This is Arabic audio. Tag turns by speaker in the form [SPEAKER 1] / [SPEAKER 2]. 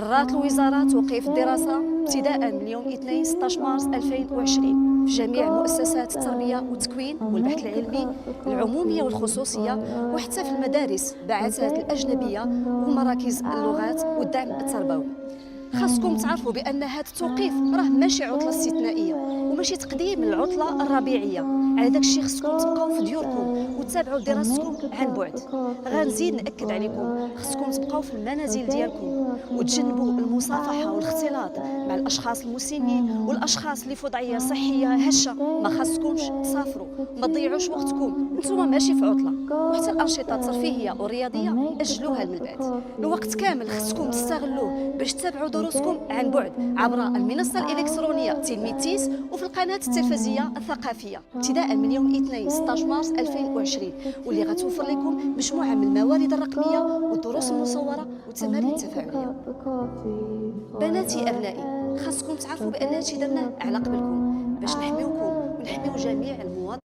[SPEAKER 1] قررت الوزارة توقيف الدراسة ابتداء من يوم 2 16 مارس 2020 في جميع مؤسسات التربية والتكوين والبحث العلمي العمومية والخصوصية، وحتى في المدارس بعثات الأجنبية ومراكز اللغات والدعم التربوي. خاصكم تعرفوا بأن هذا التوقيف راه ماشي عطلة استثنائية وماشي تقديم العطلة الربيعية. على داك الشيء خصكم تبقاو في ديوركم وتتابعوا دراستكم عن بعد. غنزيد نأكد عليكم، خصكم تبقاو في المنازل ديالكم وتجنبوا المصافحة والاختلاط مع الأشخاص المسنين والأشخاص اللي في وضعية صحية هشة. ما خاصكمش تسافروا، ما تضيعوش وقتكم، نتوما ماشي في عطلة. وحتى الأنشطة الترفيهية والرياضية أجلوها من بعد. الوقت كامل خصكم تستغلوه باش تتابعوا دروسكم عن بعد عبر المنصة الإلكترونية تلميذ تيس وفي القناة التلفزية الثقافية ابتداء من يوم 2 16 مارس 2020، واللي غتوفر لكم مجموعة من الموارد الرقمية والدروس المصورة والتمارين التفاعلية. بناتي أبنائي، خاصكم تعرفوا بأن هادشي درناه على قبلكم باش نحميوكم ونحميو جميع المواطنين.